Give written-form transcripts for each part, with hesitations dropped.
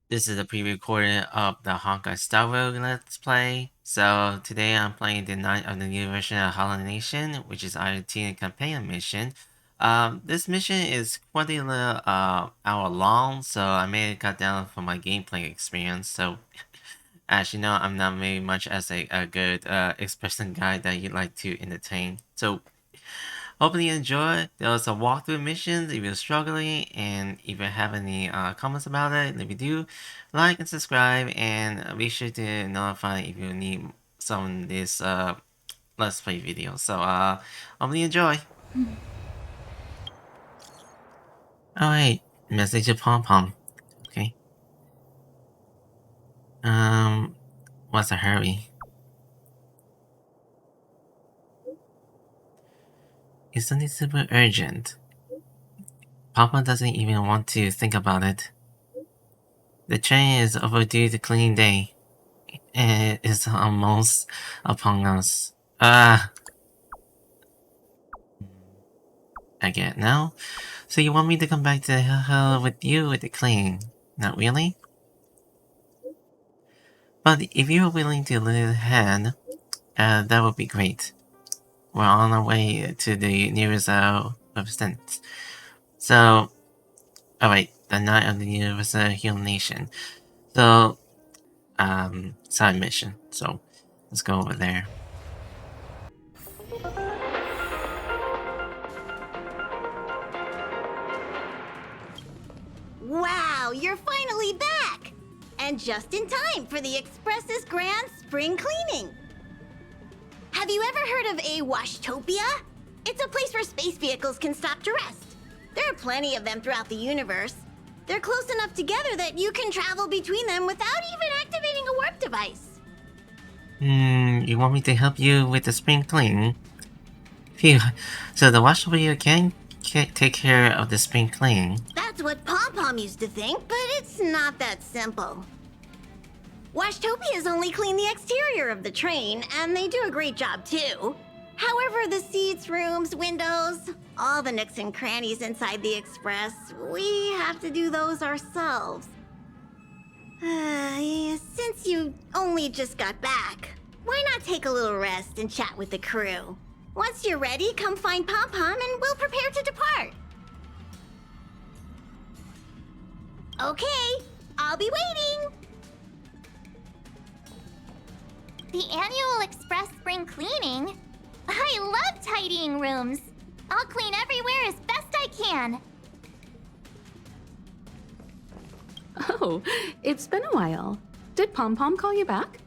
This is a pre-recording of the Honkai Star Road Let's Play. So today I'm playing the night of the new version of Hollow Nation, which is our teen companion mission. This mission is quite a little hour long, so I made it cut down for my gameplay experience. So as you know, I'm not very much as a good expression guy that you like to entertain. So hopefully you enjoy. There's a walkthrough missions if you're struggling, and if you have any comments about it, if you do, like and subscribe, and be sure to notify if you need some of this Let's Play videos. So hopefully you enjoy. Alright, message to Pom Pom. Okay. What's a hurry? It's something super urgent. Papa doesn't even want to think about it. The train is overdue to clean day. It is almost upon us. Ah, I get it now. So you want me to come back to hell with you with the clean? Not really? But if you're willing to lend a hand, that would be great. We're on our way to the nearest representatives. So, alright, the night of the Universal Heal Nation. So, side mission. So, let's go over there. Wow, you're finally back! And just in time for the Express's grand spring cleaning. Have you ever heard of a Washtopia? It's a place where space vehicles can stop to rest. There are plenty of them throughout the universe. They're close enough together that you can travel between them without even activating a warp device. You want me to help you with the spring clean? Phew, so the Washtopia can take care of the spring clean. That's what Pom Pom used to think, but it's not that simple. Washtopias only clean the exterior of the train, and they do a great job too. However, the seats, rooms, windows, all the nooks and crannies inside the Express, we have to do those ourselves. Since you only just got back, why not take a little rest and chat with the crew? Once you're ready, come find Pom Pom and we'll prepare to depart. Okay, I'll be waiting. The annual Express spring cleaning? I love tidying rooms. I'll clean everywhere as best I can. Oh, it's been a while. Did Pom Pom call you back?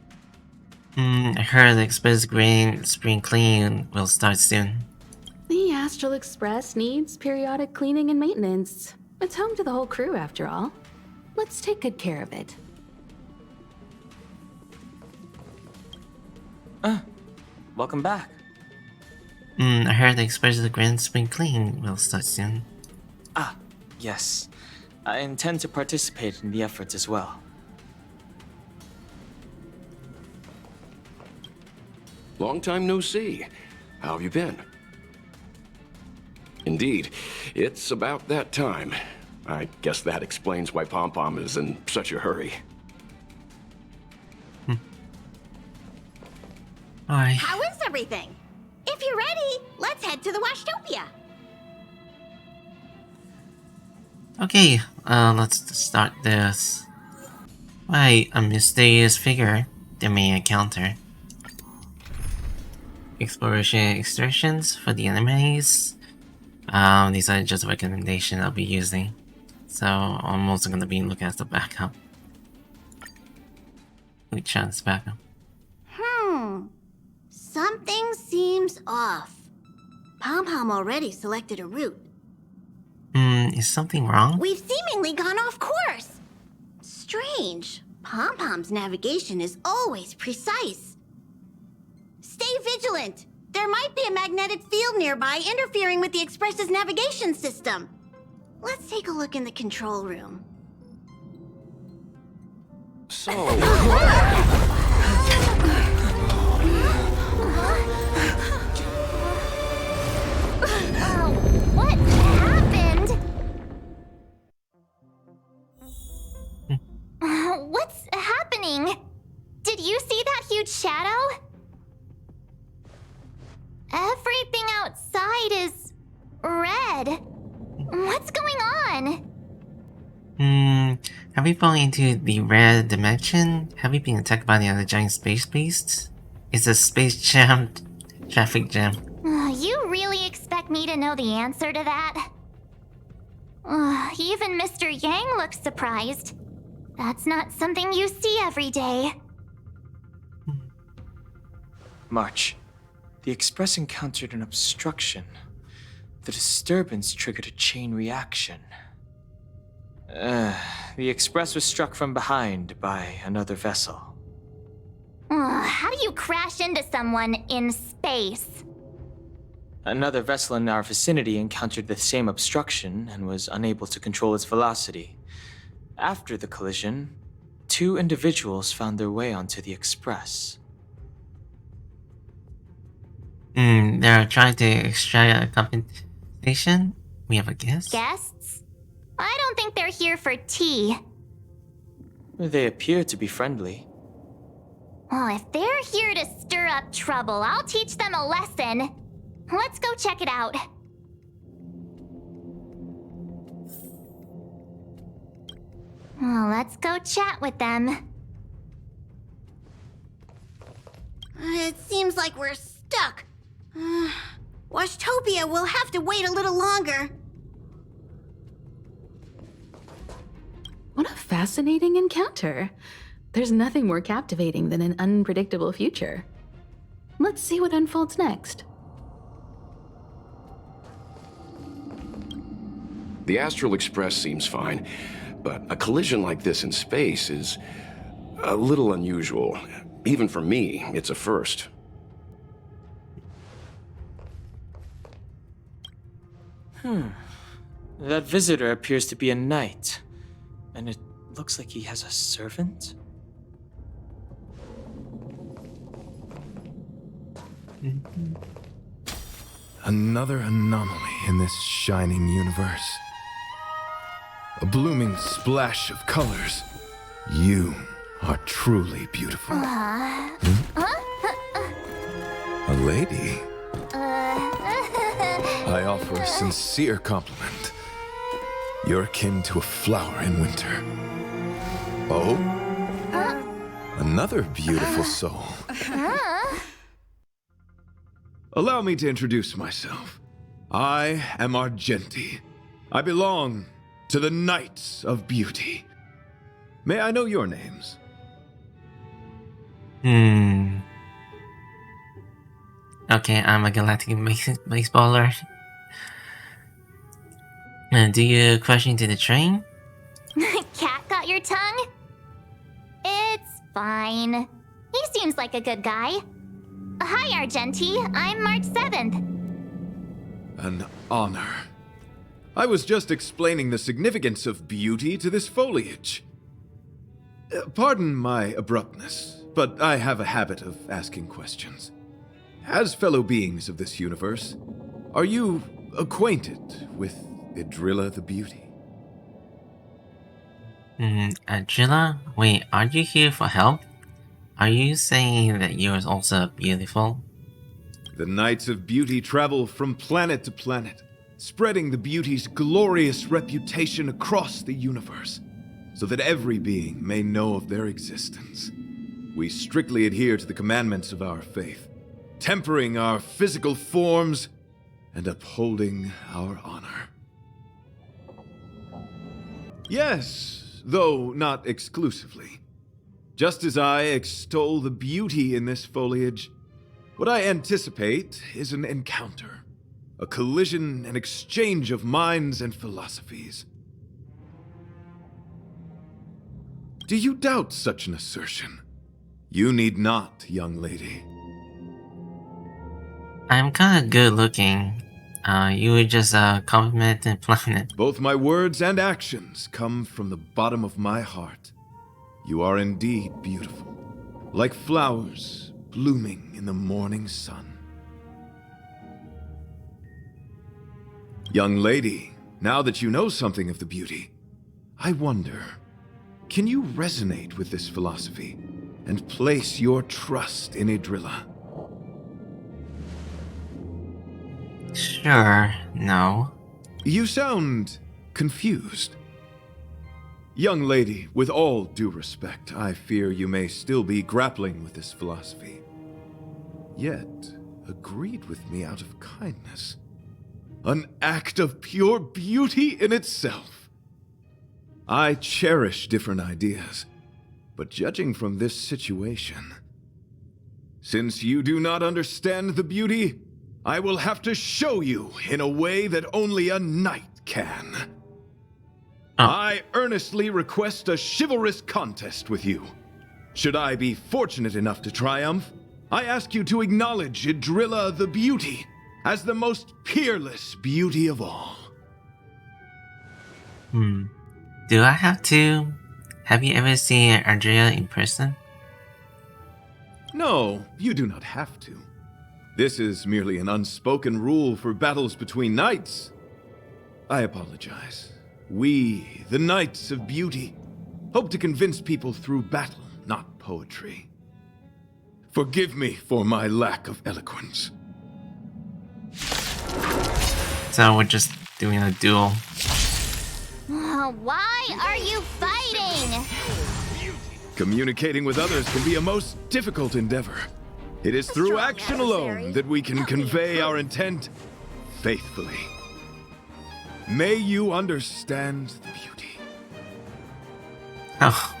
I heard the Express Green spring clean will start soon. The Astral Express needs periodic cleaning and maintenance. It's home to the whole crew, after all. Let's take good care of it. Welcome back. I heard the Express Grand Spring Clean will start soon. Ah, yes. I intend to participate in the efforts as well. Long time no see. How have you been? Indeed, it's about that time. I guess that explains why Pom Pom is in such a hurry. Alright. How is everything? If you're ready, let's head to the Washtopia. Okay, let's start this. Right, a mysterious figure they may encounter. Exploration extortions for the enemies. These are just recommendations I'll be using. So I'm also gonna be looking at the backup. Quick chance backup. Something seems off. Pom Pom already selected a route. Is something wrong? We've seemingly gone off course. Strange. Pom Pom's navigation is always precise. Stay vigilant. There might be a magnetic field nearby interfering with the Express's navigation system. Let's take a look in the control room. So, What happened? Have we fallen into the rare dimension? Have we been attacked by the other giant space beasts? It's a space jam, traffic jam. You really expect me to know the answer to that? Even Mr. Yang looks surprised. That's not something you see every day. March, the Express encountered an obstruction. The disturbance triggered a chain reaction. The Express was struck from behind by another vessel. How do you crash into someone in space? Another vessel in our vicinity encountered the same obstruction and was unable to control its velocity. After the collision, 2 individuals found their way onto the Express. They're trying to extract a compensation? We have a guess? Guests? I don't think they're here for tea. They appear to be friendly. Well, if they're here to stir up trouble, I'll teach them a lesson. Let's go check it out. Let's go chat with them. It seems like we're stuck. Washtopia will have to wait a little longer. What a fascinating encounter. There's nothing more captivating than an unpredictable future. Let's see what unfolds next. The Astral Express seems fine, but a collision like this in space is a little unusual. Even for me, it's a first. That visitor appears to be a knight. And it looks like he has a servant? Another anomaly in this shining universe. A blooming splash of colors. You are truly beautiful. A lady? I offer a sincere compliment. You're akin to a flower in winter. Oh? Another beautiful soul. Allow me to introduce myself. I am Argenti. I belong to the Knights of Beauty. May I know your names? Okay, I'm a galactic baseballer. Do you question to the train? Cat got your tongue? It's fine. He seems like a good guy. Hi, Argenti. I'm March 7th. An honor. I was just explaining the significance of beauty to this foliage. Pardon my abruptness, but I have a habit of asking questions. As fellow beings of this universe, are you acquainted with Idrilla the Beauty? Adrilla? Wait, are you here for help? Are you saying that you're also beautiful? The Knights of Beauty travel from planet to planet, spreading the beauty's glorious reputation across the universe, so that every being may know of their existence. We strictly adhere to the commandments of our faith, tempering our physical forms and upholding our honor. Yes, though not exclusively. Just as I extol the beauty in this foliage, what I anticipate is an encounter, a collision and exchange of minds and philosophies. Do you doubt such an assertion? You need not, young lady. I'm kinda good looking. You were just a complimenting planet. Both my words and actions come from the bottom of my heart. You are indeed beautiful, like flowers blooming in the morning sun. Young lady, now that you know something of the beauty, I wonder, can you resonate with this philosophy and place your trust in Idrilla? Sure, no. You sound confused. Young lady, with all due respect, I fear you may still be grappling with this philosophy. Yet, agreed with me out of kindness. An act of pure beauty in itself. I cherish different ideas, but judging from this situation, since you do not understand the beauty, I will have to show you in a way that only a knight can. I earnestly request a chivalrous contest with you. Should I be fortunate enough to triumph, I ask you to acknowledge Idrilla the Beauty as the most peerless beauty of all. Do I have to? Have you ever seen Andrea in person? No, you do not have to. This is merely an unspoken rule for battles between knights. I apologize. We, the Knights of Beauty, hope to convince people through battle, not poetry. Forgive me for my lack of eloquence. So we're just doing a duel. Why are you fighting? Communicating with others can be a most difficult endeavor. It is through strong action adversary. alone that we can Not being convey our opposed. intent faithfully. May you understand the beauty. Oh,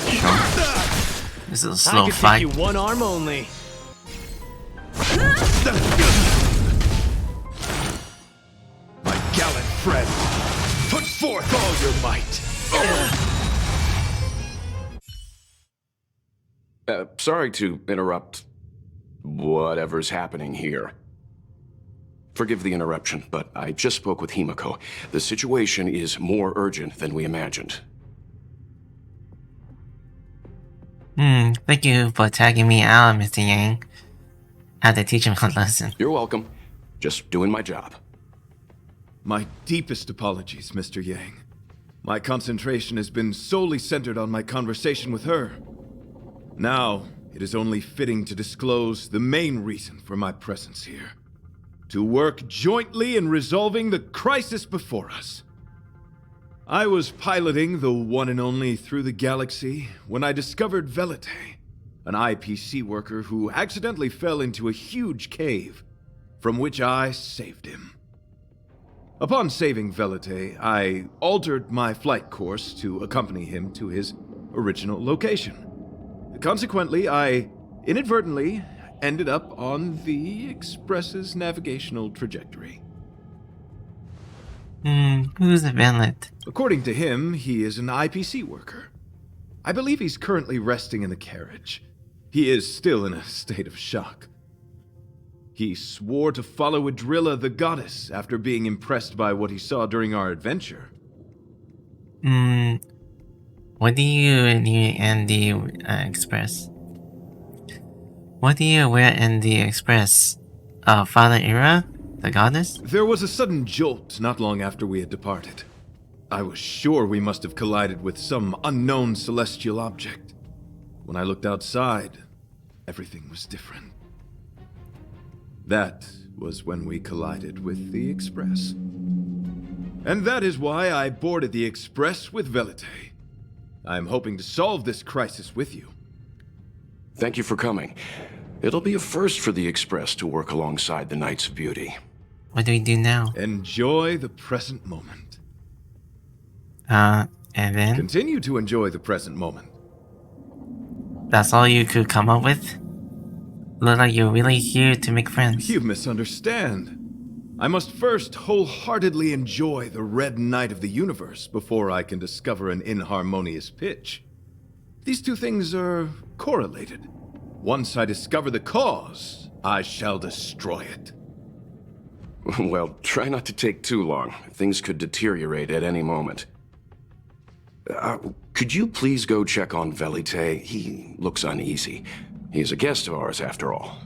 sure. This is a slow I could fight. take you one arm only. My gallant friend, put forth all your might. Sorry to interrupt whatever's happening here. Forgive the interruption, but I just spoke with Himiko. The situation is more urgent than we imagined. Thank you for tagging me out, Mr. Yang. I had to teach him a lesson. You're welcome. Just doing my job. My deepest apologies, Mr. Yang. My concentration has been solely centered on my conversation with her. Now, it is only fitting to disclose the main reason for my presence here. To work jointly in resolving the crisis before us. I was piloting the one and only Through the Galaxy when I discovered Velite, an IPC worker who accidentally fell into a huge cave, from which I saved him. Upon saving Velite, I altered my flight course to accompany him to his original location. Consequently, I inadvertently ended up on the Express's navigational trajectory. Who's a villain? According to him, he is an IPC worker. I believe he's currently resting in the carriage. He is still in a state of shock. He swore to follow Idrilla the goddess after being impressed by what he saw during our adventure. What do you in the Express? What do you wear in the Express? Father Ira, the goddess? There was a sudden jolt not long after we had departed. I was sure we must have collided with some unknown celestial object. When I looked outside, everything was different. That was when we collided with the Express. And that is why I boarded the Express with Velite. I'm hoping to solve this crisis with you. Thank you for coming. It'll be a first for the Express to work alongside the Knights of Beauty. What do we do now? Enjoy the present moment. And then? Continue to enjoy the present moment. That's all you could come up with? Look like you're really here to make friends. You misunderstand. I must first wholeheartedly enjoy the Red Knight of the Universe before I can discover an inharmonious pitch. These two things are correlated. Once I discover the cause, I shall destroy it. Well, try not to take too long. Things could deteriorate at any moment. Could you please go check on Velite? He looks uneasy. He's a guest of ours, after all.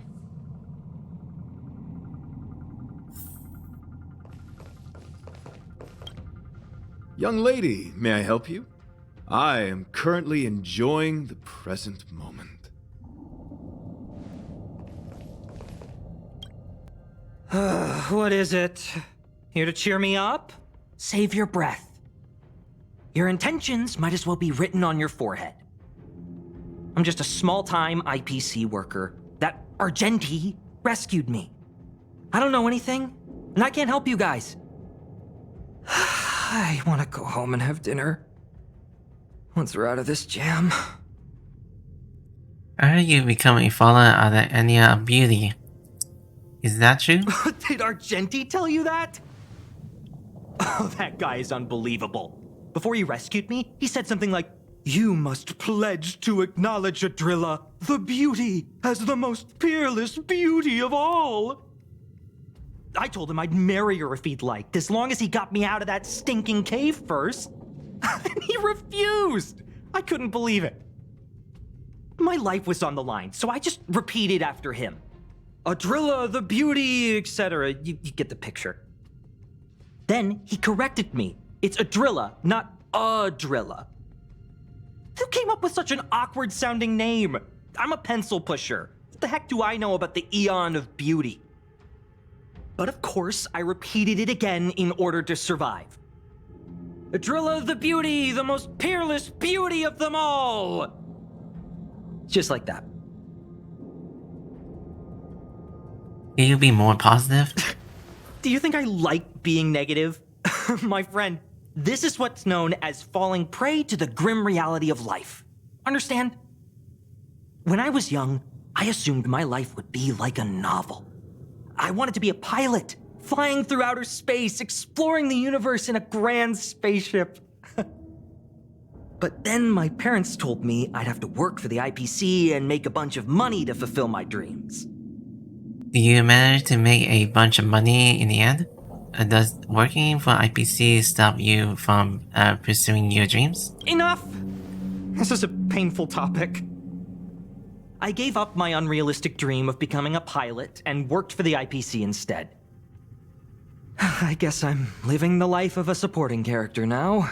Young lady, may I help you? I am currently enjoying the present moment. What is it? Here to cheer me up? Save your breath. Your intentions might as well be written on your forehead. I'm just a small-time IPC worker. That Argenti rescued me. I don't know anything, and I can't help you guys. I want to go home and have dinner. Once we're out of this jam. I heard you become a follower of the Enya of Beauty. Is that true? Did Argenti tell you that? Oh, that guy is unbelievable. Before he rescued me, he said something like, "You must pledge to acknowledge Adrilla, the beauty, as the most peerless beauty of all." I told him I'd marry her if he'd liked, as long as he got me out of that stinking cave first. And he refused. I couldn't believe it. My life was on the line, so I just repeated after him. Adrilla, the beauty, etc. You get the picture. Then he corrected me. It's Adrilla, not Adrilla. Who came up with such an awkward-sounding name? I'm a pencil pusher. What the heck do I know about the Eon of Beauty? But of course, I repeated it again in order to survive. Adrilla the beauty, the most peerless beauty of them all! Just like that. Can you be more positive? Do you think I like being negative? My friend, this is what's known as falling prey to the grim reality of life. Understand? When I was young, I assumed my life would be like a novel. I wanted to be a pilot, flying through outer space, exploring the universe in a grand spaceship. But then my parents told me I'd have to work for the IPC and make a bunch of money to fulfill my dreams. Do you manage to make a bunch of money in the end? Does working for IPC stop you from pursuing your dreams? Enough! This is a painful topic. I gave up my unrealistic dream of becoming a pilot and worked for the IPC instead. I guess I'm living the life of a supporting character now.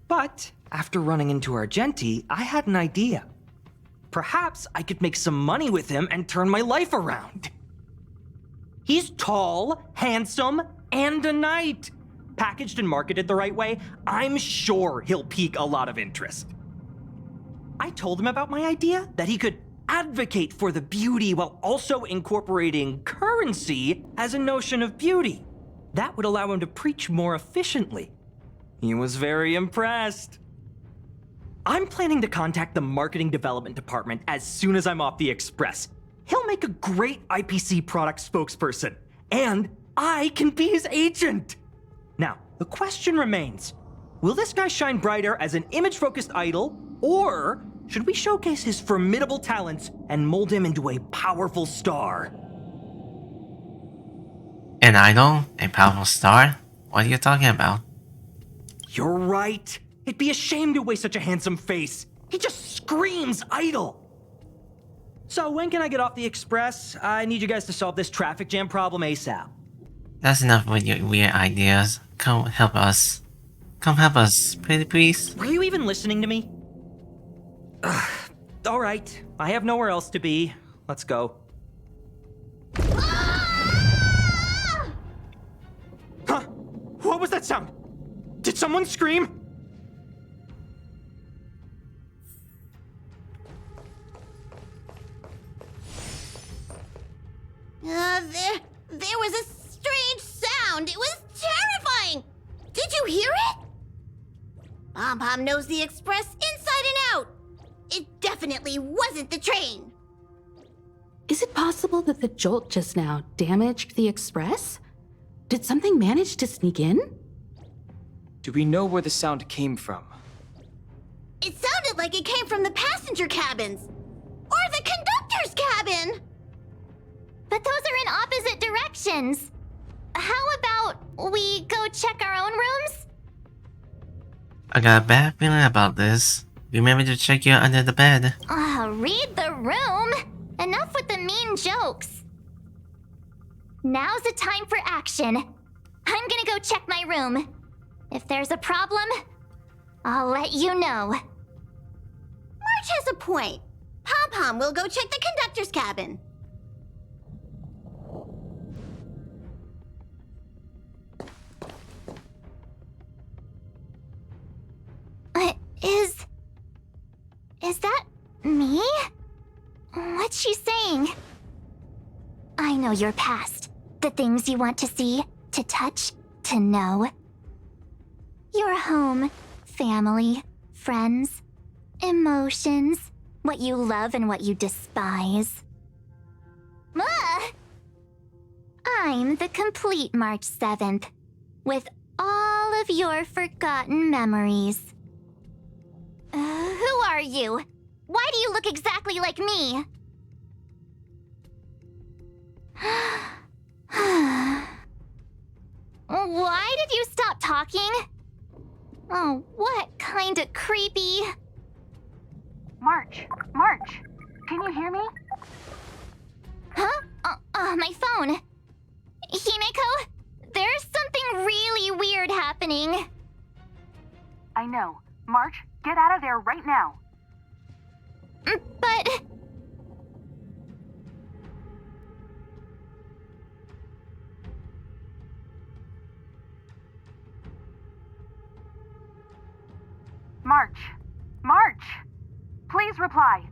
But after running into Argenti, I had an idea. Perhaps I could make some money with him and turn my life around. He's tall, handsome, and a knight. Packaged and marketed the right way, I'm sure he'll pique a lot of interest. I told him about my idea, that he could advocate for the beauty while also incorporating currency as a notion of beauty. That would allow him to preach more efficiently. He was very impressed. I'm planning to contact the marketing development department as soon as I'm off the Express. He'll make a great IPC product spokesperson, and I can be his agent. Now, the question remains, will this guy shine brighter as an image-focused idol, or should we showcase his formidable talents and mold him into a powerful star? An idol? A powerful star? What are you talking about? You're right. It'd be a shame to waste such a handsome face. He just screams idol. So when can I get off the Express? I need you guys to solve this traffic jam problem ASAP. That's enough with your weird ideas. Come help us. Come help us, pretty please. Were you even listening to me? All right. I have nowhere else to be. Let's go. Huh? What was that sound? Did someone scream? There was a strange sound. It was terrifying. Did you hear it? Pom-Pom knows the Express inside and out. It definitely wasn't the train. Is it possible that the jolt just now damaged the Express? Did something manage to sneak in? Do we know where the sound came from? It sounded like it came from the passenger cabins. Or the conductor's cabin. But those are in opposite directions. How about we go check our own rooms? I got a bad feeling about this. Remember to check your under the bed. Read the room. Enough with the mean jokes. Now's the time for action. I'm gonna go check my room. If there's a problem, I'll let you know. March has a point. Pom-Pom will go check the conductor's cabin. Is that me? What's she saying? I know your past. The things you want to see, to touch, to know. Your home, family, friends, emotions, what you love and what you despise. I'm the complete March 7th, with all of your forgotten memories. Who are you? Why do you look exactly like me? Why did you stop talking? Oh, what kind of creepy... March, can you hear me? Huh? My phone. Himeko, there's something really weird happening. I know. March, get out of there right now. But... March! Please reply.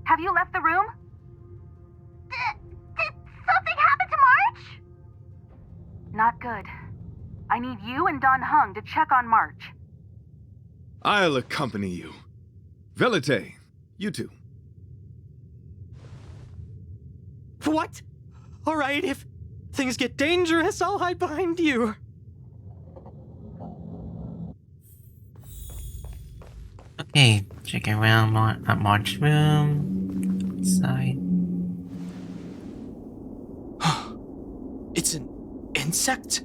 Have you left the room? Did something happen to March? Not good. I need you and Don Hung to check on March. I'll accompany you. Velite, you two. What? Alright, if things get dangerous, I'll hide behind you. Okay, check around March's room. Outside. It's an insect?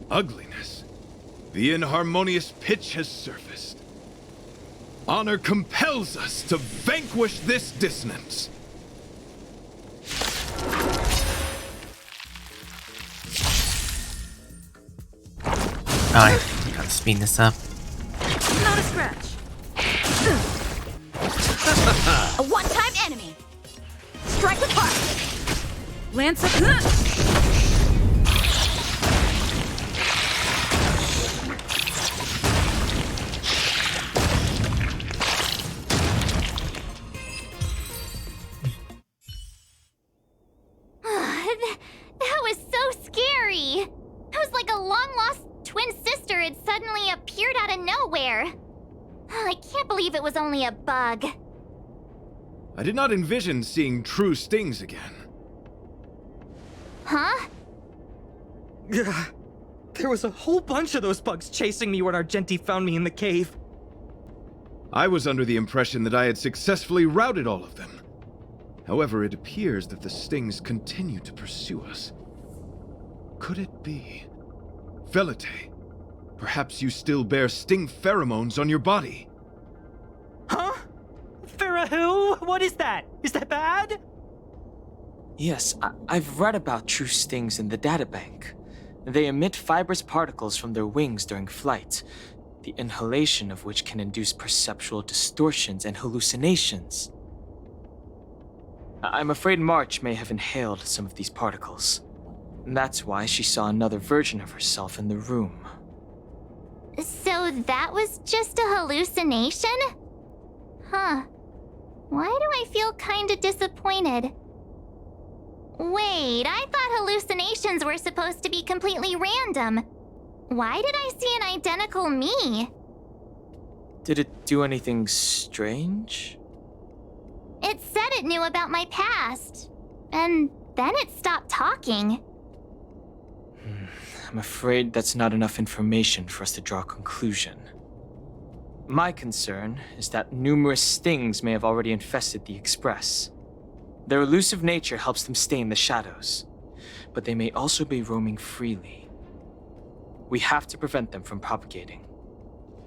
Ugliness. The inharmonious pitch has surfaced. Honor compels us to vanquish this dissonance. Alright, gotta speed this up. Not a scratch. A one-time enemy. Strike with heart. Lance of... That was so scary. It was like a long-lost twin sister had suddenly appeared out of nowhere. I can't believe it was only a bug. I did not envision seeing true stings again. Huh? There was a whole bunch of those bugs chasing me when Argenti found me in the cave. I was under the impression that I had successfully routed all of them. However, it appears that the stings continue to pursue us. Could it be? Velite, perhaps you still bear sting pheromones on your body. Huh? Farah, what is that? Is that bad? Yes, I've read about true stings in the databank. They emit fibrous particles from their wings during flight, the inhalation of which can induce perceptual distortions and hallucinations. I'm afraid March may have inhaled some of these particles. That's why she saw another version of herself in the room. So that was just a hallucination? Huh. Why do I feel kinda disappointed? Wait, I thought hallucinations were supposed to be completely random. Why did I see an identical me? Did it do anything strange? It said it knew about my past. And then it stopped talking. I'm afraid that's not enough information for us to draw a conclusion. My concern is that numerous stings may have already infested the Express. Their elusive nature helps them stay in the shadows, but they may also be roaming freely. We have to prevent them from propagating.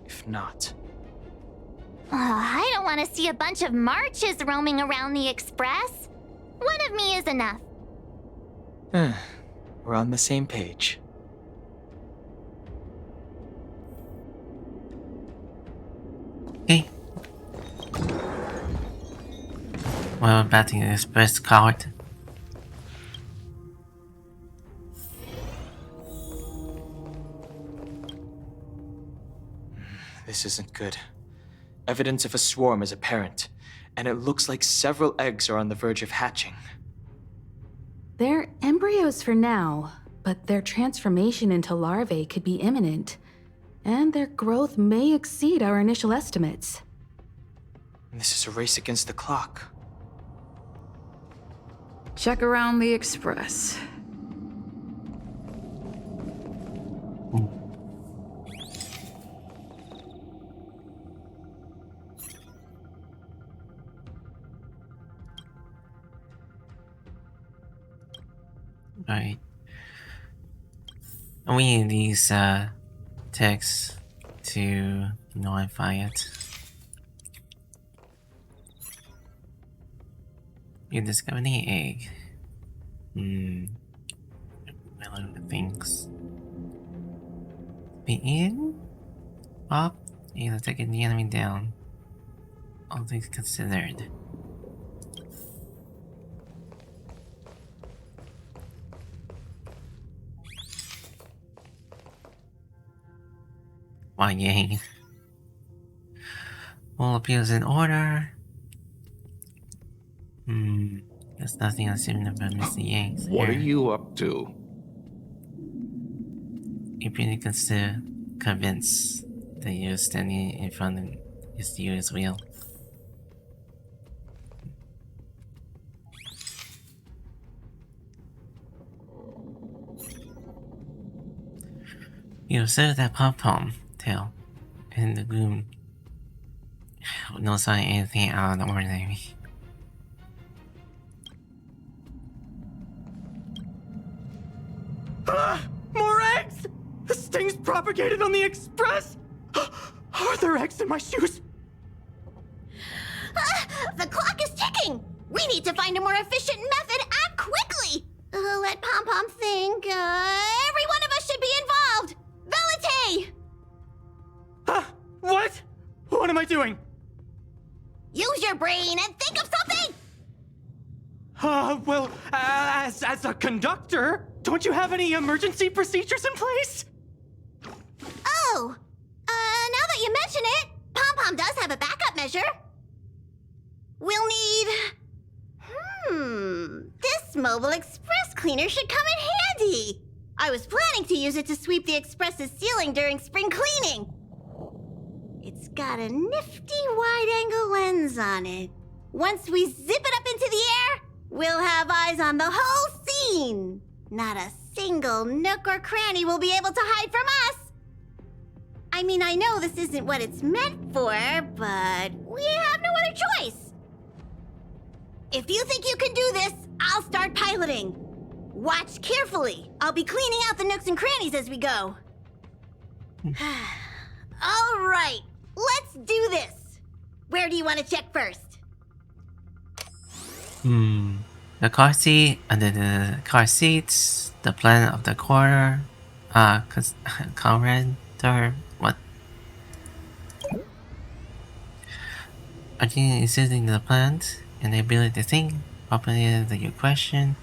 If not... I don't want to see a bunch of marches roaming around the Express. One of me is enough. We're on the same page. Okay. Well, about to express card. This isn't good. Evidence of a swarm is apparent, and it looks like several eggs are on the verge of hatching. They're embryos for now, but their transformation into larvae could be imminent, and their growth may exceed our initial estimates. This is a race against the clock. Check around the Express. Right. And we need these texts to notify it. You discovered the egg. Well, the things. Be eaten? Up? You know, taking the enemy down. All things considered. Why, yay. All appeals in order. There's nothing unseen about Mr. Yanks. What are you up to? You pretty convinced that you're standing in front of his steer's wheel. You observe that pom-pom tail in the gloom. No sign of anything out of the ordinary. More eggs! The sting's propagated on the Express! Are there eggs in my shoes? The clock is ticking! We need to find a more efficient method. Act quickly! Let Pom Pom think. Every one of us should be involved! Valete! What? What am I doing? Use your brain and think of something! Well, as a conductor, don't you have any emergency procedures in place? Oh! Now that you mention it, Pom Pom does have a backup measure. We'll need... This mobile express cleaner should come in handy. I was planning to use it to sweep the express's ceiling during spring cleaning. It's got a nifty wide-angle lens on it. Once we zip it up into the air, we'll have eyes on the whole scene. Not a single nook or cranny will be able to hide from us. I mean, I know this isn't what it's meant for, but we have no other choice. If you think you can do this, I'll start piloting. Watch carefully. I'll be cleaning out the nooks and crannies as we go. All right, let's do this. Where do you want to check first? The car seat, under the car seats, the plan of the quarter, Conrad, or what? Are you using the plant and the ability to think properly answer your question?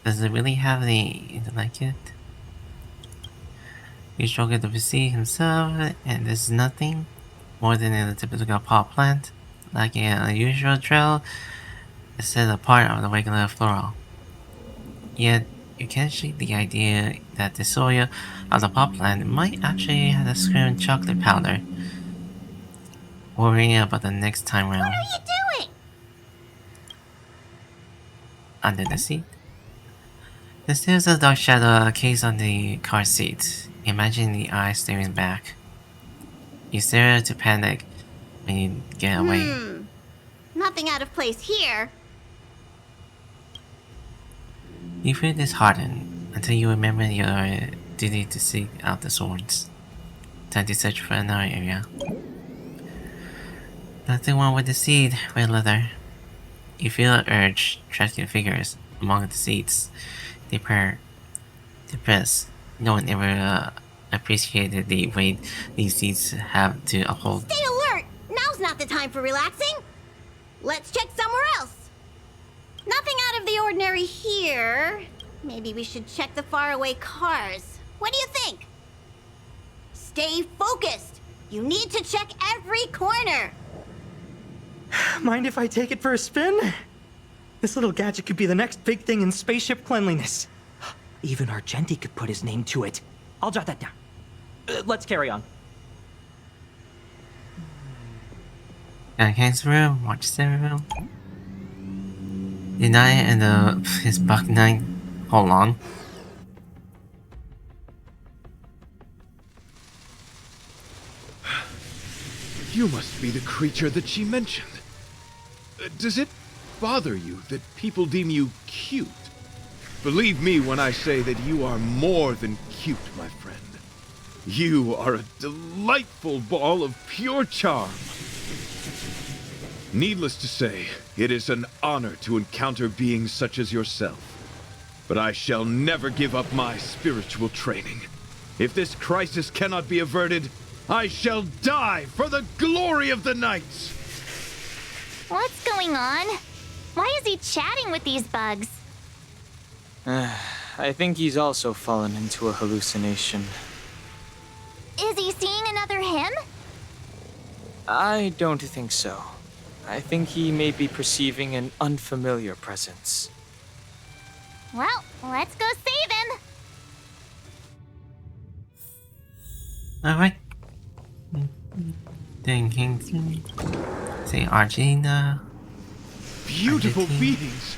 Does it really have the intellect yet? You struggle to perceive himself, and there's nothing more than a typical power plant, like an unusual trail set apart of the regular floral. Yet, you can't shake the idea that the soil of the pot plant might actually have a screaming chocolate powder. Worrying about the next time round. What are you doing? Under the seat. There's a dark shadow case on the car seat. Imagine the eye staring back. You stare to panic when you get away. Nothing out of place here. You feel disheartened until you remember your duty to seek out the swords. Time to search for another area. Nothing wrong with the seat, red leather. You feel an urge tracking figures among the seats. They press. No one ever appreciated the weight these seats have to uphold. Stay alert! Now's not the time for relaxing. Let's check somewhere else. Nothing out of the ordinary here. Maybe we should check the faraway cars. What do you think? Stay focused. You need to check every corner. Mind if I take it for a spin? This little gadget could be the next big thing in spaceship cleanliness. Even Argenti could put his name to it. I'll jot that down. Let's carry on. King's room, watch the room. Deny and his buck knight. Hold on. You must be the creature that she mentioned. Does it bother you that people deem you cute? Believe me when I say that you are more than cute, my friend. You are a delightful ball of pure charm. Needless to say, it is an honor to encounter beings such as yourself. But I shall never give up my spiritual training. If this crisis cannot be averted, I shall die for the glory of the Knights! What's going on? Why is he chatting with these bugs? I think he's also fallen into a hallucination. Is he seeing another him? I don't think so. I think he may be perceiving an unfamiliar presence. Well, let's go save him. Alright. Then Kingsley. Say Argina. Beautiful Argentine. beings!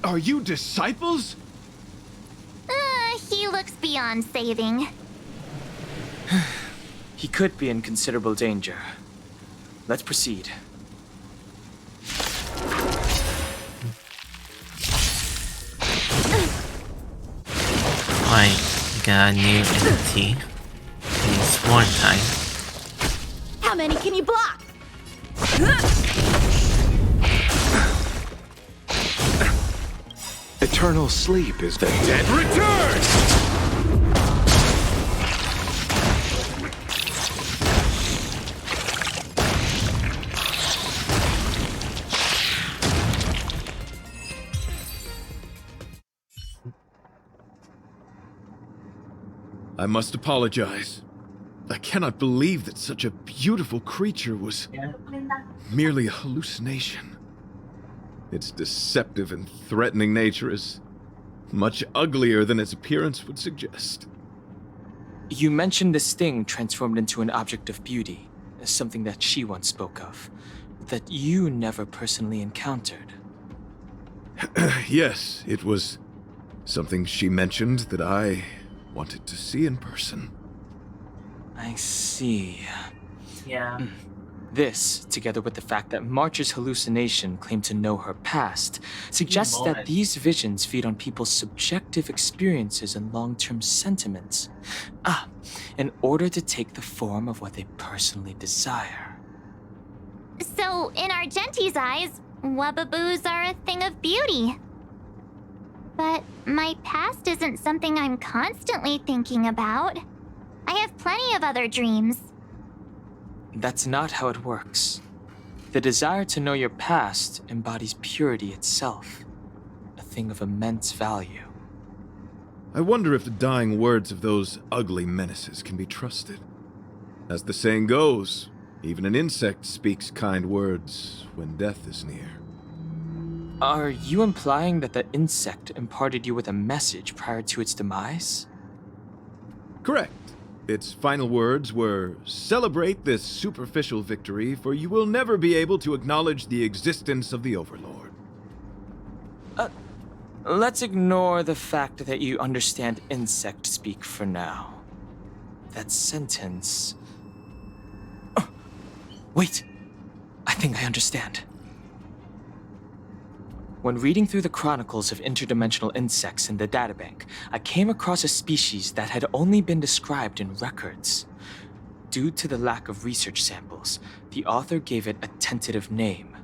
Are you disciples? He looks beyond saving. He could be in considerable danger. Let's proceed. Alright, we got a new entity. New sworn type. How many can you block? Eternal sleep is the dead Return! I must apologize. I cannot believe that such a beautiful creature was merely a hallucination. Its deceptive and threatening nature is much uglier than its appearance would suggest. You mentioned this thing transformed into an object of beauty, something that she once spoke of, that you never personally encountered. Yes, it was something she mentioned that I wanted to see in person. I see. Yeah. This, together with the fact that March's hallucination claimed to know her past, suggests that these visions feed on people's subjective experiences and long-term sentiments. In order to take the form of what they personally desire. So, in Argenti's eyes, Wubbaboos are a thing of beauty. But my past isn't something I'm constantly thinking about. I have plenty of other dreams. That's not how it works. The desire to know your past embodies purity itself, a thing of immense value. I wonder if the dying words of those ugly menaces can be trusted. As the saying goes, even an insect speaks kind words when death is near. Are you implying that the insect imparted you with a message prior to its demise? Correct. Its final words were, "Celebrate this superficial victory, for you will never be able to acknowledge the existence of the Overlord." Let's ignore the fact that you understand insect speak for now. That sentence... Oh, wait! I think I understand. When reading through the chronicles of interdimensional insects in the databank, I came across a species that had only been described in records. Due to the lack of research samples, the author gave it a tentative name: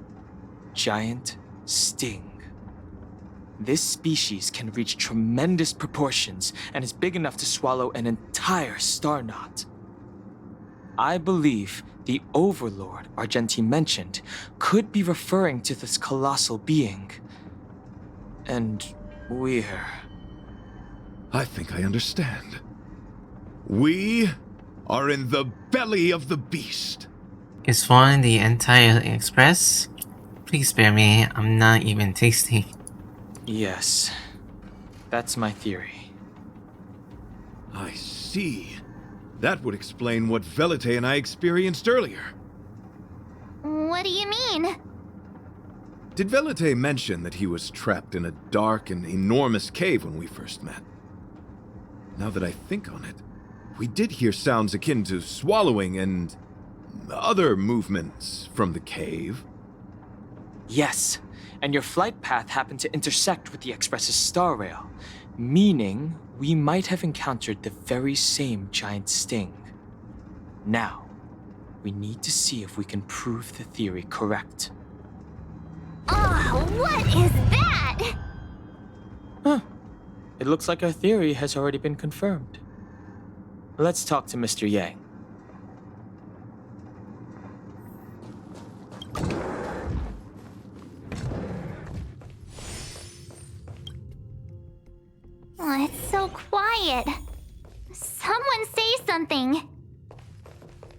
Giant Sting. This species can reach tremendous proportions and is big enough to swallow an entire star knot. I believe the Overlord Argenti mentioned could be referring to this colossal being. And we're... I think I understand. We are in the belly of the beast. Is swallowing the entire express? Please spare me, I'm not even tasty. Yes, that's my theory. I see. That would explain what Velite and I experienced earlier. What do you mean? Did Velite mention that he was trapped in a dark and enormous cave when we first met? Now that I think on it, we did hear sounds akin to swallowing and other movements from the cave. Yes, and your flight path happened to intersect with the Express's star rail, meaning we might have encountered the very same giant sting. Now, we need to see if we can prove the theory correct. Oh, what is that? Huh. It looks like our theory has already been confirmed. Let's talk to Mr. Yang. Oh, it's so quiet. Someone say something.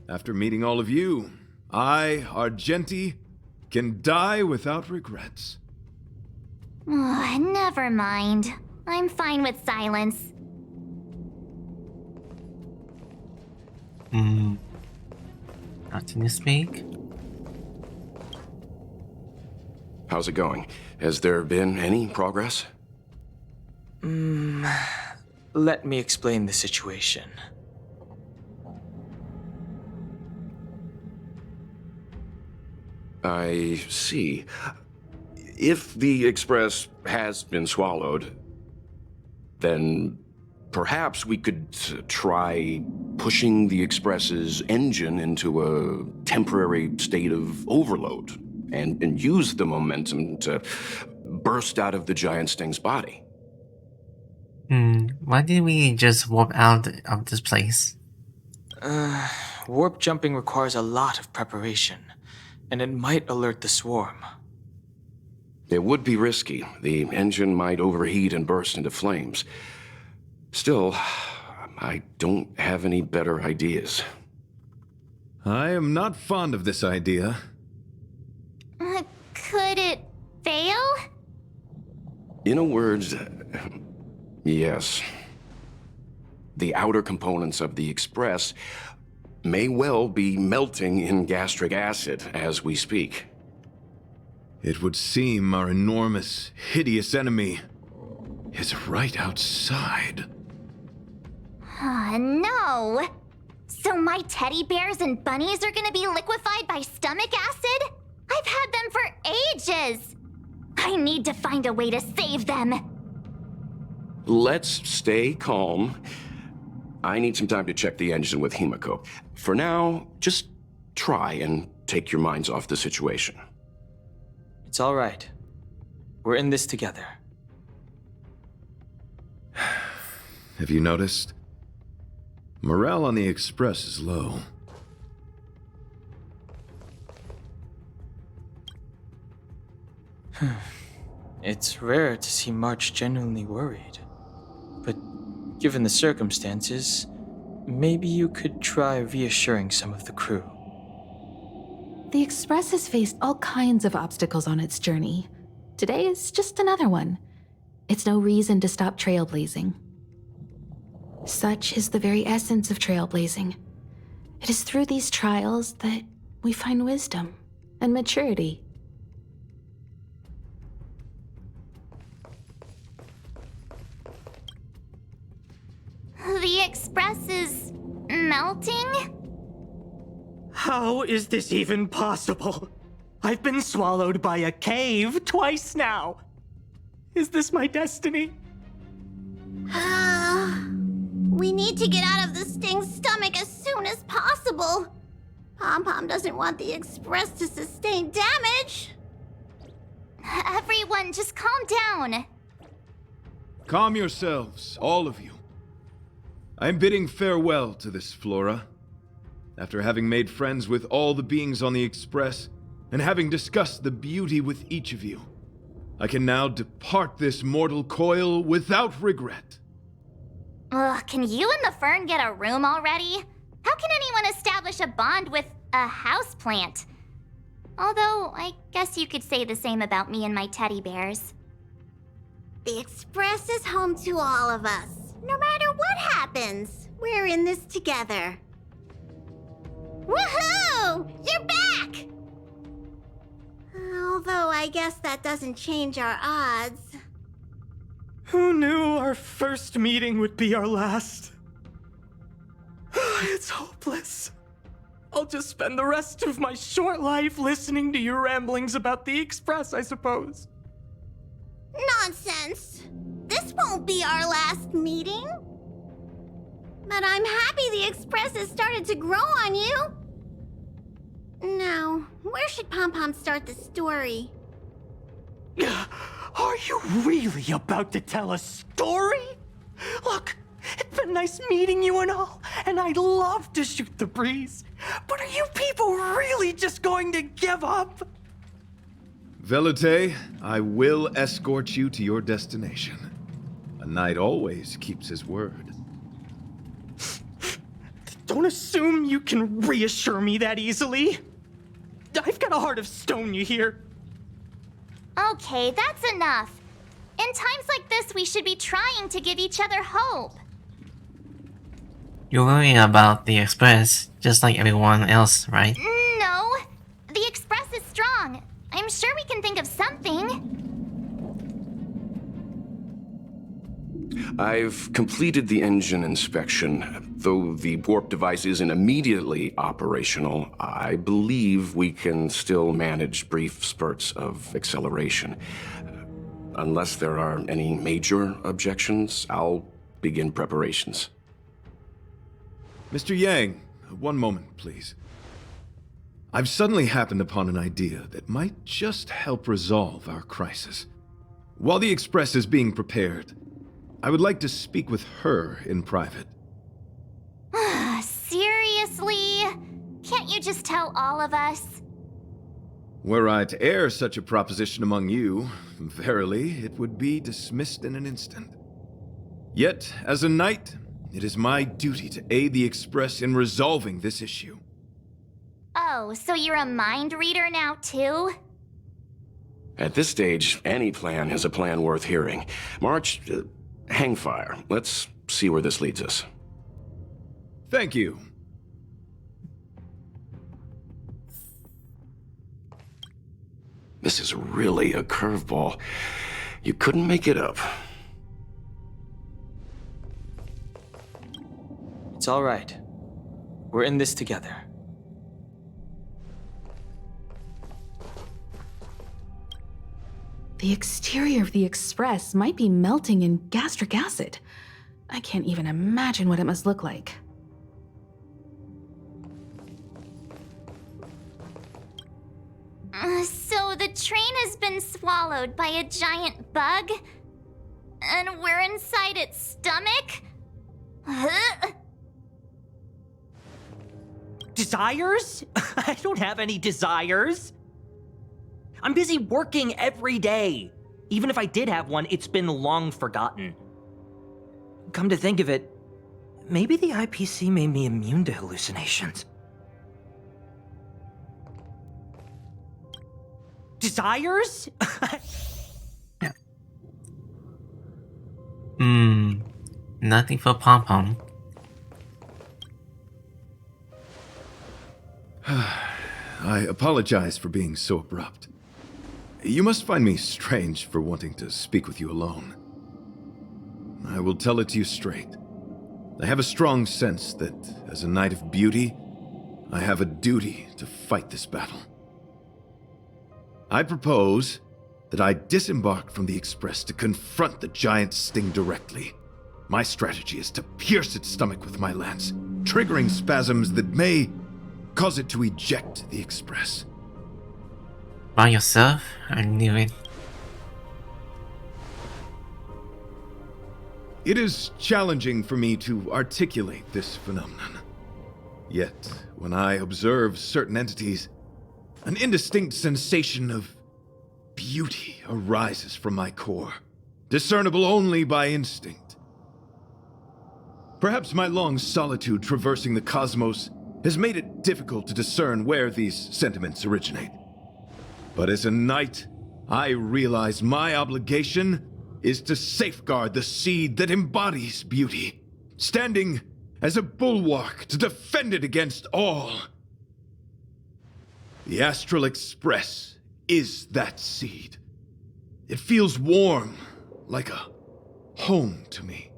After meeting all of you, I, Argenti, can die without regrets. Oh, never mind. I'm fine with silence. Nothing to speak? How's it going? Has there been any progress? Let me explain the situation. I see. If the Express has been swallowed, then perhaps we could try pushing the Express's engine into a temporary state of overload and use the momentum to burst out of the giant sting's body. Why did we just warp out of this place? Warp jumping requires a lot of preparation, and it might alert the swarm. It would be risky. The engine might overheat and burst into flames. Still, I don't have any better ideas. I am not fond of this idea. Could it fail? In a word, yes. The outer components of the Express may well be melting in gastric acid as we speak. It would seem our enormous, hideous enemy is right outside. No. So my teddy bears and bunnies are gonna be liquefied by stomach acid? I've had them for ages. I need to find a way to save them. Let's stay calm. I need some time to check the engine with Himiko. For now, just try and take your minds off the situation. It's all right. We're in this together. Have you noticed? Morale on the Express is low. It's rare to see March genuinely worried. But given the circumstances, maybe you could try reassuring some of the crew. The Express has faced all kinds of obstacles on its journey. Today is just another one. It's no reason to stop trailblazing. Such is the very essence of trailblazing. It is through these trials that we find wisdom and maturity. The Express is melting? How is this even possible? I've been swallowed by a cave twice now. Is this my destiny? We need to get out of the Sting's stomach as soon as possible. Pom-Pom doesn't want the Express to sustain damage. Everyone, just calm down. Calm yourselves, all of you. I'm bidding farewell to this Flora. After having made friends with all the beings on the Express, and having discussed the beauty with each of you, I can now depart this mortal coil without regret. Ugh, can you and the Fern get a room already? How can anyone establish a bond with a houseplant? Although, I guess you could say the same about me and my teddy bears. The Express is home to all of us. No matter what happens, we're in this together. Woohoo! You're back! Although I guess that doesn't change our odds. Who knew our first meeting would be our last? It's hopeless. I'll just spend the rest of my short life listening to your ramblings about the Express, I suppose. Nonsense! This won't be our last meeting. But I'm happy the Express has started to grow on you. Now, where should Pom Pom start the story? Are you really about to tell a story? Look, it's been nice meeting you and all, and I'd love to shoot the breeze. But are you people really just going to give up? Velute, I will escort you to your destination. A knight always keeps his word. Don't assume you can reassure me that easily. I've got a heart of stone, you hear? Okay, that's enough. In times like this, we should be trying to give each other hope. You're worrying about the Express, just like everyone else, right? No, the Express is strong. I'm sure we can think of something. I've completed the engine inspection. Though the warp device isn't immediately operational, I believe we can still manage brief spurts of acceleration. Unless there are any major objections, I'll begin preparations. Mr. Yang, one moment, please. I've suddenly happened upon an idea that might just help resolve our crisis. While the Express is being prepared, I would like to speak with her in private. Seriously? Can't you just tell all of us? Were I to air such a proposition among you, verily, it would be dismissed in an instant. Yet, as a knight, it is my duty to aid the Express in resolving this issue. Oh, so you're a mind reader now, too? At this stage, any plan is a plan worth hearing. March, hang fire. Let's see where this leads us. Thank you. This is really a curveball. You couldn't make it up. It's all right. We're in this together. The exterior of the Express might be melting in gastric acid. I can't even imagine what it must look like. So the train has been swallowed by a giant bug? And we're inside its stomach? Desires? I don't have any desires. I'm busy working every day. Even if I did have one, it's been long forgotten. Come to think of it, maybe the IPC made me immune to hallucinations. Desires? Nothing for Pom Pom. I apologize for being so abrupt. You must find me strange for wanting to speak with you alone. I will tell it to you straight. I have a strong sense that, as a knight of beauty, I have a duty to fight this battle. I propose that I disembark from the Express to confront the giant sting directly. My strategy is to pierce its stomach with my lance, triggering spasms that may cause it to eject the Express. By yourself? I knew it. It is challenging for me to articulate this phenomenon. Yet, when I observe certain entities, an indistinct sensation of beauty arises from my core, discernible only by instinct. Perhaps my long solitude traversing the cosmos has made it difficult to discern where these sentiments originate. But as a knight, I realize my obligation is to safeguard the seed that embodies beauty, standing as a bulwark to defend it against all. The Astral Express is that seed. It feels warm, like a home to me.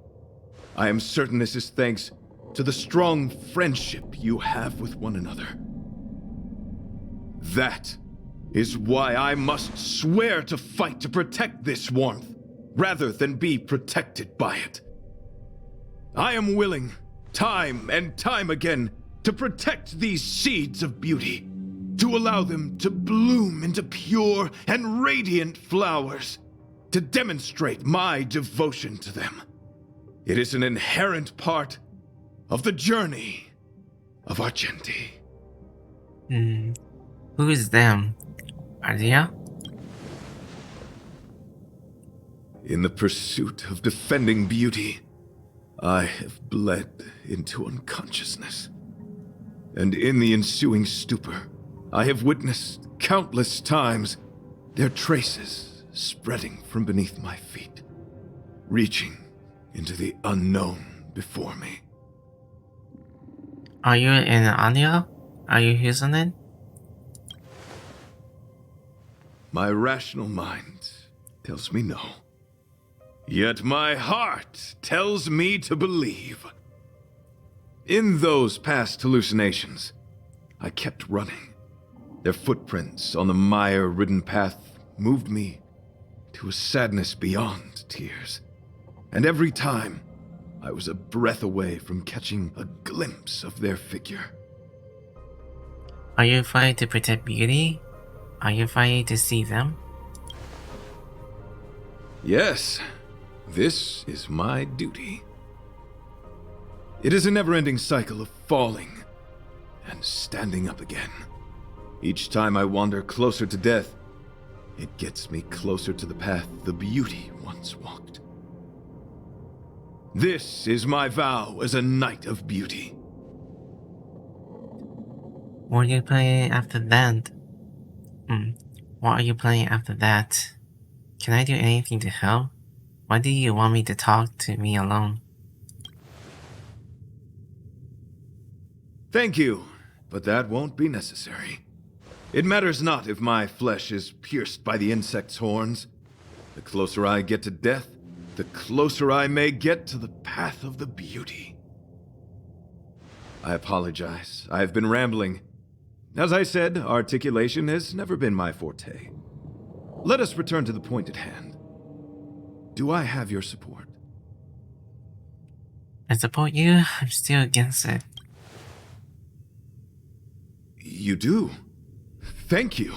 I am certain this is thanks to the strong friendship you have with one another. That is why I must swear to fight to protect this warmth, rather than be protected by it. I am willing, time and time again, to protect these seeds of beauty, to allow them to bloom into pure and radiant flowers, to demonstrate my devotion to them. It is an inherent part of the journey of Argenti. Who is them? Ardea? In the pursuit of defending beauty, I have bled into unconsciousness. And in the ensuing stupor, I have witnessed countless times their traces spreading from beneath my feet, reaching into the unknown before me. Are you in Anya? Are you using it? My rational mind tells me no. Yet my heart tells me to believe. In those past hallucinations, I kept running. Their footprints on the mire-ridden path moved me to a sadness beyond tears. And every time, I was a breath away from catching a glimpse of their figure. Are you fighting to protect beauty? Are you fighting to see them? Yes, this is my duty. It is a never-ending cycle of falling and standing up again. Each time I wander closer to death, it gets me closer to the path the beauty once walked. This is my vow as a knight of beauty. What are you playing after that? What are you playing after that? Can I do anything to help? Why do you want me to talk to me alone? Thank you, but that won't be necessary. It matters not if my flesh is pierced by the insect's horns. The closer I get to death, the closer I may get to the path of the beauty. I apologize. I have been rambling. As I said, articulation has never been my forte. Let us return to the point at hand. Do I have your support? I support you. I'm still against it. You do? Thank you.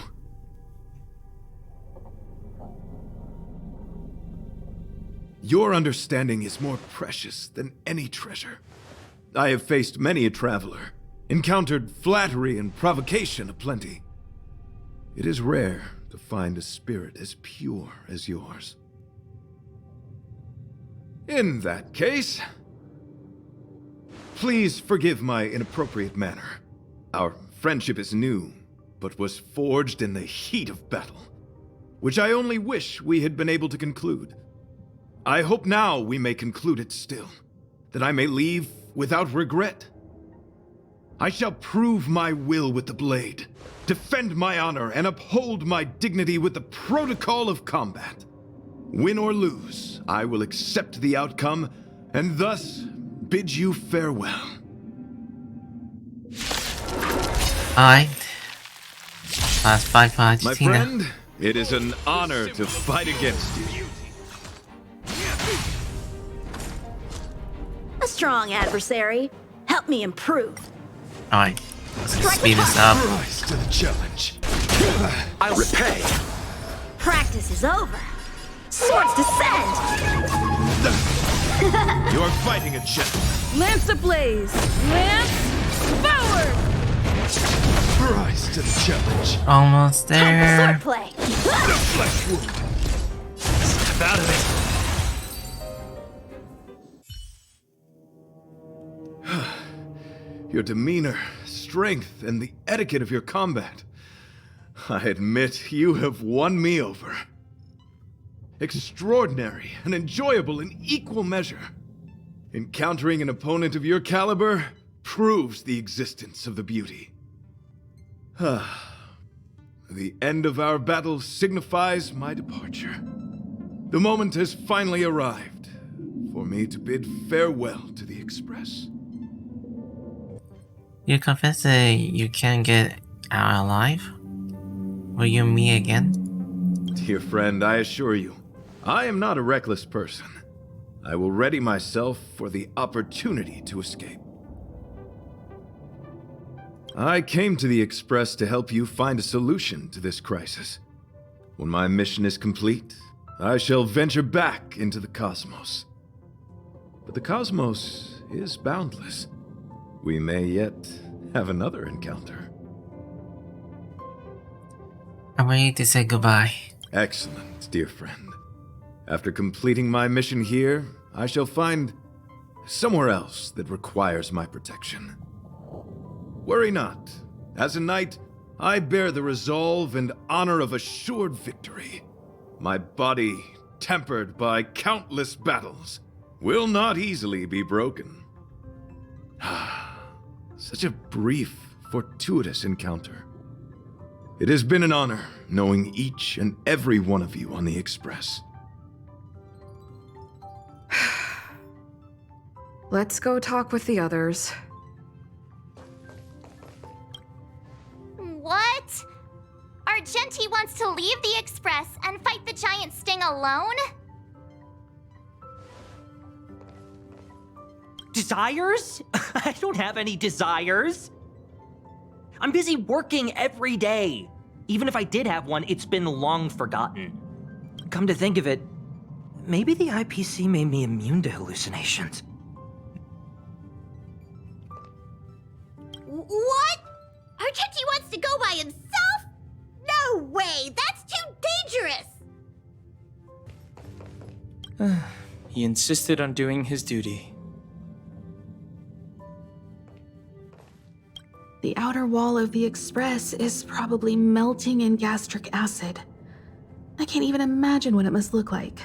Your understanding is more precious than any treasure. I have faced many a traveler, encountered flattery and provocation aplenty. It is rare to find a spirit as pure as yours. In that case, please forgive my inappropriate manner. Our friendship is new, but was forged in the heat of battle, which I only wish we had been able to conclude. I hope now we may conclude it still, that I may leave without regret. I shall prove my will with the blade, defend my honor, and uphold my dignity with the protocol of combat. Win or lose, I will accept the outcome, and thus bid you farewell. Alright. Last fight for My Argentina. friend, it is an honor to fight against you. A strong adversary. Help me improve. Alright. Let's speed this up. Rise to the challenge. I'll repay. Practice is over. Swords descend! You're fighting a gentleman. Lance ablaze! Lance forward! Rise to the challenge. Almost Time for there. swordplay. The flesh wound. Step out of it. Your demeanor, strength, and the etiquette of your combat. I admit you have won me over. Extraordinary and enjoyable in equal measure. Encountering an opponent of your caliber proves the existence of the beauty. The end of our battle signifies my departure. The moment has finally arrived for me to bid farewell to the Express. You confess that you can't get out alive? Will you meet again? Dear friend, I assure you, I am not a reckless person. I will ready myself for the opportunity to escape. I came to the Express to help you find a solution to this crisis. When my mission is complete, I shall venture back into the cosmos. But the cosmos is boundless. We may yet have another encounter. I'm ready to say goodbye. Excellent, dear friend. After completing my mission here, I shall find somewhere else that requires my protection. Worry not. As a knight, I bear the resolve and honor of assured victory. My body, tempered by countless battles, will not easily be broken. Such a brief, fortuitous encounter. It has been an honor knowing each and every one of you on the Express. Let's go talk with the others. What? Argenti wants to leave the Express and fight the giant Sting alone? Desires? I don't have any desires. I'm busy working every day. Even if I did have one, it's been long forgotten. Come to think of it, maybe the IPC made me immune to hallucinations. What? Argenti wants to go by himself? No way! That's too dangerous! He insisted on doing his duty. The outer wall of the Express is probably melting in gastric acid. I can't even imagine what it must look like.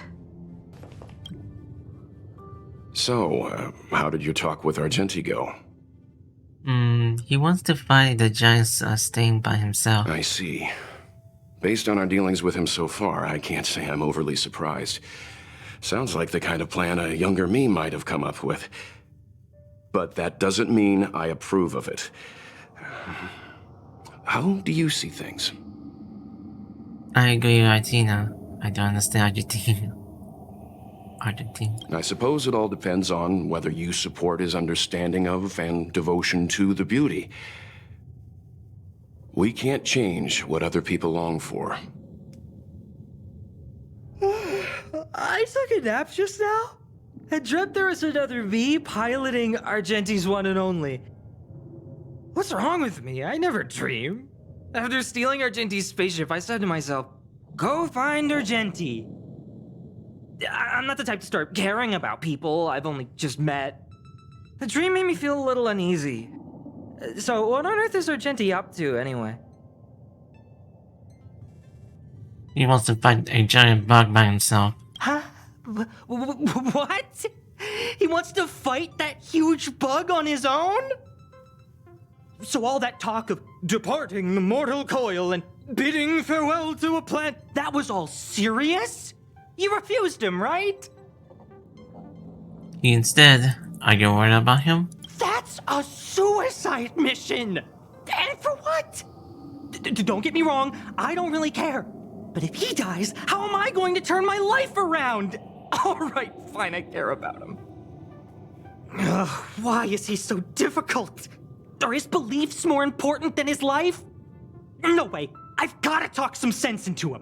So, how did your talk with Argenti go? He wants to fight the giant Sting by himself. I see. Based on our dealings with him so far, I can't say I'm overly surprised. Sounds like the kind of plan a younger me might have come up with. But that doesn't mean I approve of it. How do you see things? I agree with Artina. I don't understand Argentina. I suppose it all depends on whether you support his understanding of and devotion to the beauty. We can't change what other people long for. I took a nap just now. I dreamt there was another me piloting Argenti's one and only. What's wrong with me? I never dream. After stealing Argenti's spaceship, I said to myself, go find Argenti. I'm not the type to start caring about people I've only just met. The dream made me feel a little uneasy. So what on earth is Argenti up to, anyway? He wants to fight a giant bug by himself. Huh? What? He wants to fight that huge bug on his own? So all that talk of departing the mortal coil and bidding farewell to a plant, that was all serious? You refused him, right? Instead, are you worried about him? That's a suicide mission! And for what? Don't get me wrong, I don't really care. But if he dies, how am I going to turn my life around? Alright, fine, I care about him. Ugh, why is he so difficult? Are his beliefs more important than his life? No way, I've gotta talk some sense into him.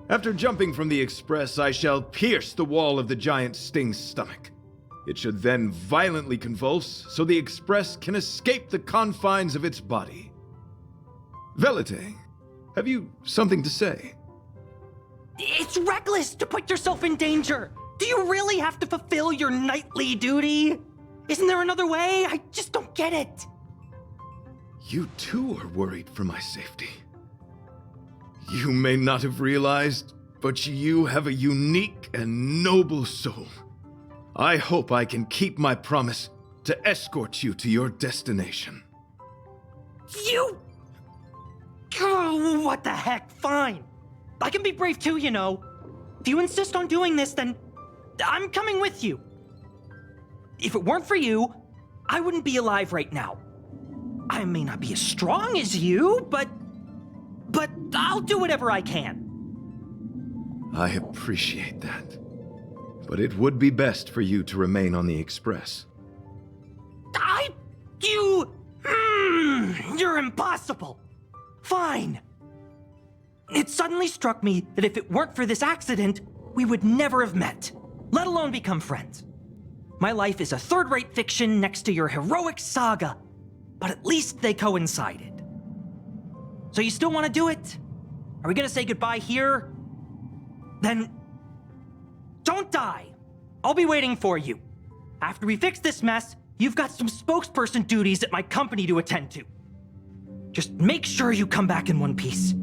After jumping from the Express, I shall pierce the wall of the giant Sting's stomach. It should then violently convulse, so the Express can escape the confines of its body. Velite, have you something to say? It's reckless to put yourself in danger! Do you really have to fulfill your knightly duty? Isn't there another way? I just don't get it. You too are worried for my safety. You may not have realized, but you have a unique and noble soul. I hope I can keep my promise to escort you to your destination. You... Oh, what the heck? Fine. I can be brave too, you know. If you insist on doing this, then I'm coming with you. If it weren't for you, I wouldn't be alive right now. I may not be as strong as you, but I'll do whatever I can. I appreciate that. But it would be best for you to remain on the Express. You're impossible. Fine. It suddenly struck me that if it weren't for this accident, we would never have met, let alone become friends. My life is a third-rate fiction next to your heroic saga, but at least they coincided. So you still want to do it? Are we gonna say goodbye here? Then don't die. I'll be waiting for you. After we fix this mess, you've got some spokesperson duties at my company to attend to. Just make sure you come back in one piece.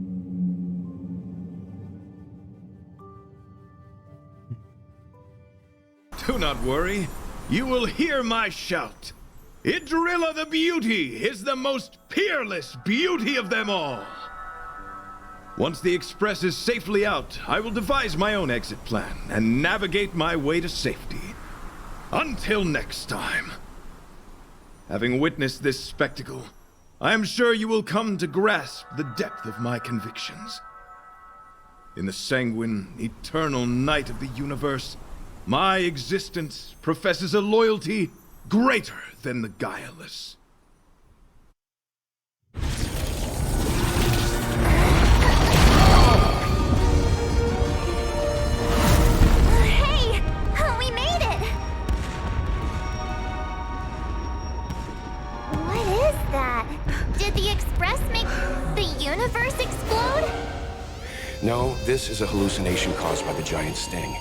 Do not worry. You will hear my shout. Idrilla the Beauty is the most peerless beauty of them all. Once the Express is safely out, I will devise my own exit plan and navigate my way to safety. Until next time. Having witnessed this spectacle, I am sure you will come to grasp the depth of my convictions. In the sanguine, eternal night of the universe, my existence professes a loyalty greater than the guileless. Hey! We made it! What is that? Did the Express make the universe explode? No, this is a hallucination caused by the giant sting.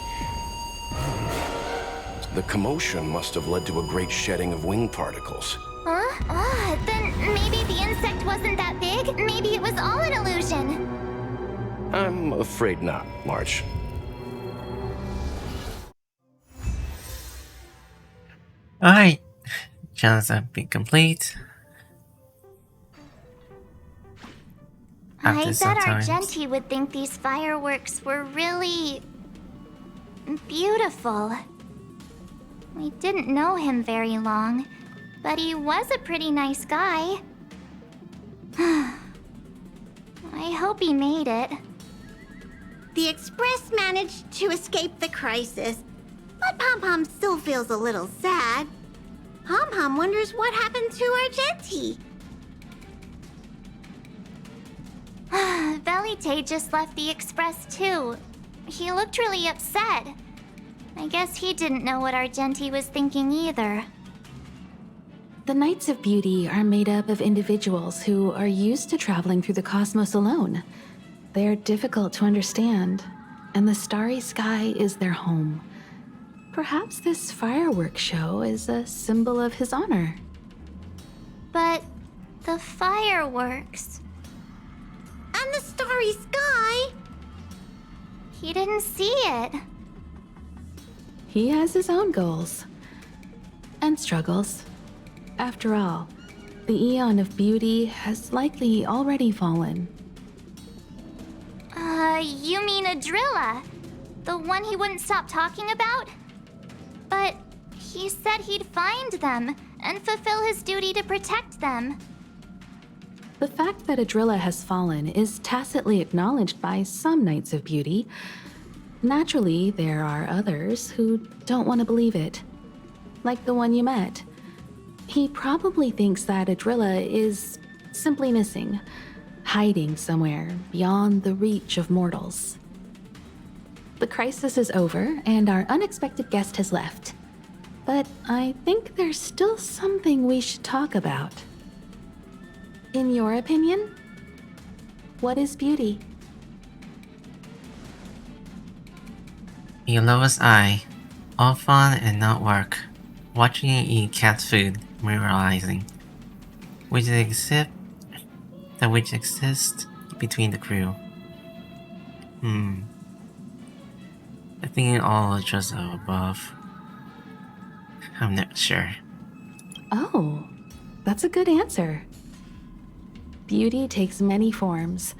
The commotion must have led to a great shedding of wing particles. Huh? Then maybe the insect wasn't that big. Maybe it was all an illusion. I'm afraid not, March. Alright, challenge have been complete. I After some bet time. Argenti would think these fireworks were really beautiful. We didn't know him very long, but he was a pretty nice guy. I hope he made it. The Express managed to escape the crisis, but Pom Pom still feels a little sad. Pom Pom wonders what happened to Argenti. Velite just left the Express too. He looked really upset. I guess he didn't know what Argenti was thinking either. The Knights of Beauty are made up of individuals who are used to traveling through the cosmos alone. They're difficult to understand, and the starry sky is their home. Perhaps this fireworks show is a symbol of his honor. But the fireworks... And the starry sky! He didn't see it. He has his own goals and struggles. After all, the Eon of Beauty has likely already fallen. You mean Idrilla? The one he wouldn't stop talking about? But he said he'd find them and fulfill his duty to protect them. The fact that Idrilla has fallen is tacitly acknowledged by some Knights of Beauty. Naturally, there are others who don't want to believe it. Like the one you met. He probably thinks that Idrilla is simply missing, hiding somewhere beyond the reach of mortals. The crisis is over, and our unexpected guest has left. But I think there's still something we should talk about. In your opinion, what is beauty? Yellow's eye. All fun and not work. Watching you eat cat food, realizing which exists between the crew. I think all are just above. I'm not sure. Oh, that's a good answer. Beauty takes many forms,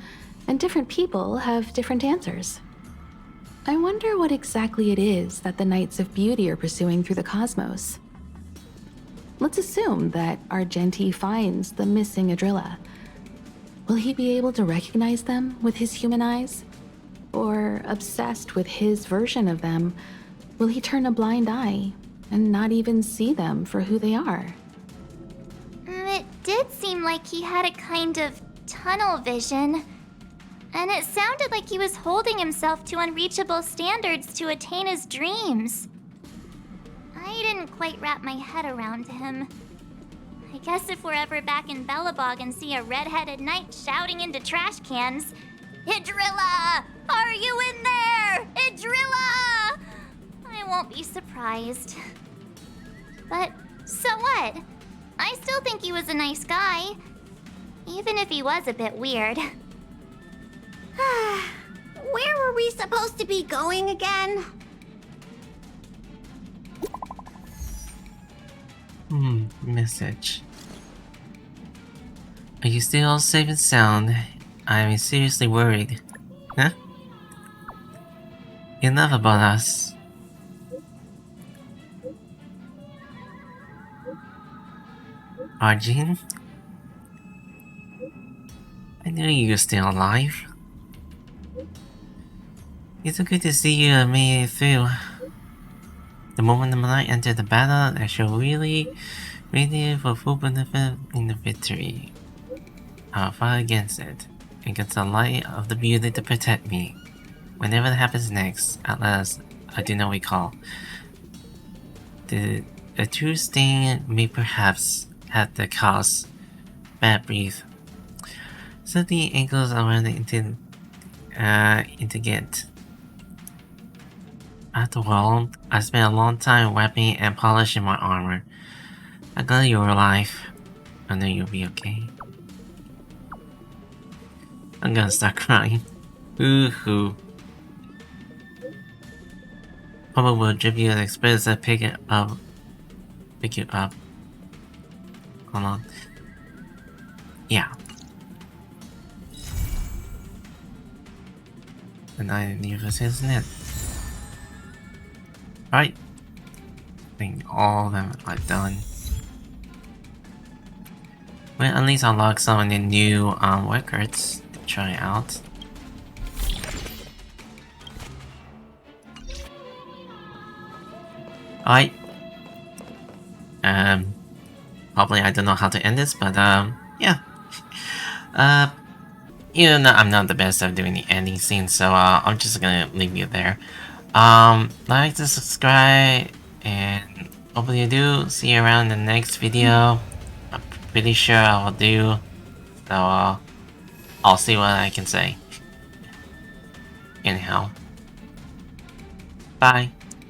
and different people have different answers. I wonder what exactly it is that the Knights of Beauty are pursuing through the cosmos. Let's assume that Argenti finds the missing Adrilla. Will he be able to recognize them with his human eyes? Or, obsessed with his version of them, will he turn a blind eye and not even see them for who they are? It did seem like he had a kind of tunnel vision. And it sounded like he was holding himself to unreachable standards to attain his dreams. I didn't quite wrap my head around him. I guess if we're ever back in Belobog and see a red-headed knight shouting into trash cans, "Idrilla! Are you in there? Idrilla!" I won't be surprised. But so what? I still think he was a nice guy, even if he was a bit weird. Where were we supposed to be going again? Message. Are you still safe and sound? I'm seriously worried. Huh? Enough about us. Arjun? I knew you were still alive. It's so good to see you have made it through. The moment the Malai entered the battle, I shall really for full benefit in the victory. I'll fight against it, against the light of the beauty to protect me. Whenever that happens next, at last, I do not recall. The true sting may perhaps have the cause bad breath. So the ankles around into get. After all, I spent a long time wrapping and polishing my armor. I'm glad you're alive. I know you'll be okay. I'm gonna start crying. Hoo. Papa will drip you an express and pick you up. Hold on. Yeah. And I never isn't it? Right. I think all of them are done. Well, at least unlock some of the new records to try out. Alright. Probably I don't know how to end this, but yeah. You know, I'm not the best at doing the ending scene, so I'm just gonna leave you there. Like to subscribe, and hopefully you do. See you around in the next video. I'm pretty sure I will do. So I'll see what I can say. Anyhow, bye.